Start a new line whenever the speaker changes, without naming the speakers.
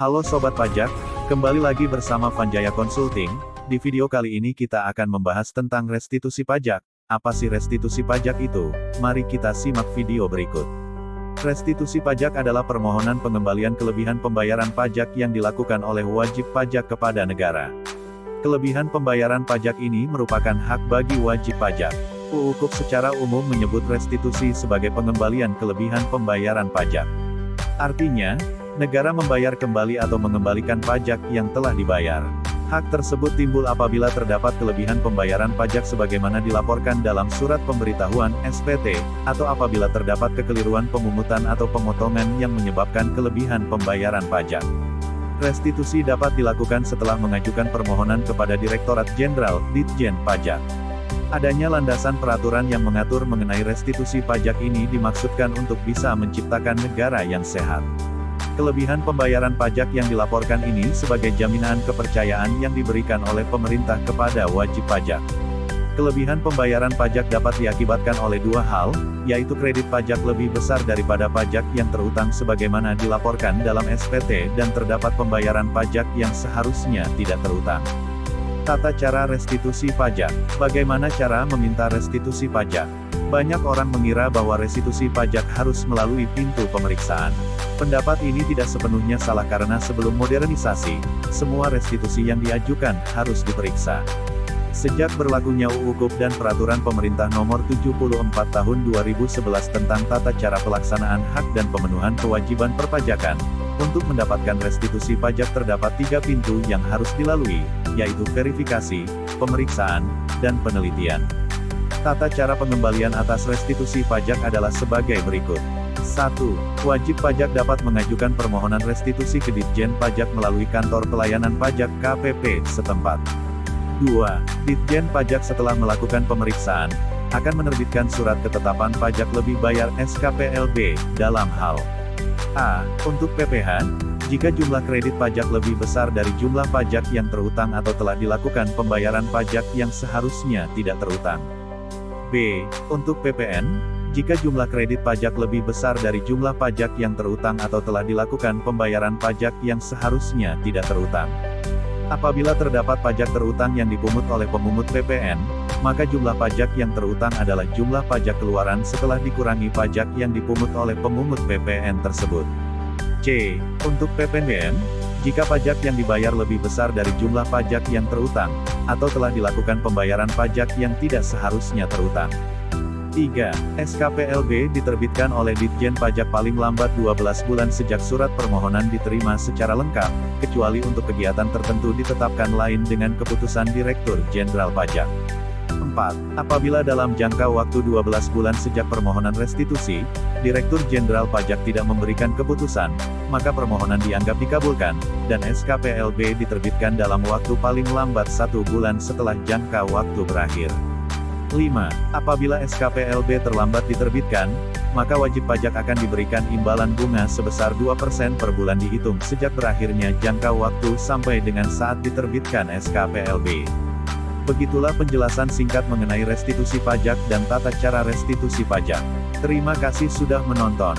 Halo Sobat Pajak, kembali lagi bersama Vanjaya Consulting. Di video kali ini kita akan membahas tentang restitusi pajak. Apa sih restitusi pajak itu? Mari kita simak video berikut. Restitusi pajak adalah permohonan pengembalian kelebihan pembayaran pajak yang dilakukan oleh wajib pajak kepada negara. Kelebihan pembayaran pajak ini merupakan hak bagi wajib pajak. UU KUP secara umum menyebut restitusi sebagai pengembalian kelebihan pembayaran pajak. Artinya, negara membayar kembali atau mengembalikan pajak yang telah dibayar. Hak tersebut timbul apabila terdapat kelebihan pembayaran pajak sebagaimana dilaporkan dalam surat pemberitahuan (SPT), atau apabila terdapat kekeliruan pemungutan atau pemotongan yang menyebabkan kelebihan pembayaran pajak. Restitusi dapat dilakukan setelah mengajukan permohonan kepada Direktorat Jenderal (Ditjen) Pajak. Adanya landasan peraturan yang mengatur mengenai restitusi pajak ini dimaksudkan untuk bisa menciptakan negara yang sehat. Kelebihan pembayaran pajak yang dilaporkan ini sebagai jaminan kepercayaan yang diberikan oleh pemerintah kepada wajib pajak. Kelebihan pembayaran pajak dapat diakibatkan oleh dua hal, yaitu kredit pajak lebih besar daripada pajak yang terutang sebagaimana dilaporkan dalam SPT dan terdapat pembayaran pajak yang seharusnya tidak terutang. Tata cara restitusi pajak. Bagaimana cara meminta restitusi pajak? Banyak orang mengira bahwa restitusi pajak harus melalui pintu pemeriksaan. Pendapat ini tidak sepenuhnya salah karena sebelum modernisasi, semua restitusi yang diajukan harus diperiksa. Sejak berlakunya UU KUP dan Peraturan Pemerintah Nomor 74 Tahun 2011 tentang tata cara pelaksanaan hak dan pemenuhan kewajiban perpajakan, untuk mendapatkan restitusi pajak terdapat 3 pintu yang harus dilalui, yaitu verifikasi, pemeriksaan, dan penelitian. Tata cara pengembalian atas restitusi pajak adalah sebagai berikut. 1. Wajib pajak dapat mengajukan permohonan restitusi ke Ditjen Pajak melalui Kantor Pelayanan Pajak (KPP) setempat. 2. Ditjen Pajak setelah melakukan pemeriksaan, akan menerbitkan surat ketetapan pajak lebih bayar (SKPLB) dalam hal A. Untuk PPh, jika jumlah kredit pajak lebih besar dari jumlah pajak yang terutang atau telah dilakukan pembayaran pajak yang seharusnya tidak terutang. B. Untuk PPN, jika jumlah kredit pajak lebih besar dari jumlah pajak yang terutang atau telah dilakukan pembayaran pajak yang seharusnya tidak terutang. Apabila terdapat pajak terutang yang dipungut oleh pemungut PPN, maka jumlah pajak yang terutang adalah jumlah pajak keluaran setelah dikurangi pajak yang dipungut oleh pemungut PPN tersebut. C. Untuk PPNBM, jika pajak yang dibayar lebih besar dari jumlah pajak yang terutang, atau telah dilakukan pembayaran pajak yang tidak seharusnya terutang. 3. SKPLB diterbitkan oleh Ditjen Pajak paling lambat 12 bulan sejak surat permohonan diterima secara lengkap, kecuali untuk kegiatan tertentu ditetapkan lain dengan keputusan Direktur Jenderal Pajak. 4. Apabila dalam jangka waktu 12 bulan sejak permohonan restitusi, Direktur Jenderal Pajak tidak memberikan keputusan, maka permohonan dianggap dikabulkan, dan SKPLB diterbitkan dalam waktu paling lambat 1 bulan setelah jangka waktu berakhir. 5. Apabila SKPLB terlambat diterbitkan, maka wajib pajak akan diberikan imbalan bunga sebesar 2% per bulan dihitung sejak berakhirnya jangka waktu sampai dengan saat diterbitkan SKPLB. Begitulah penjelasan singkat mengenai restitusi pajak dan tata cara restitusi pajak. Terima kasih sudah menonton.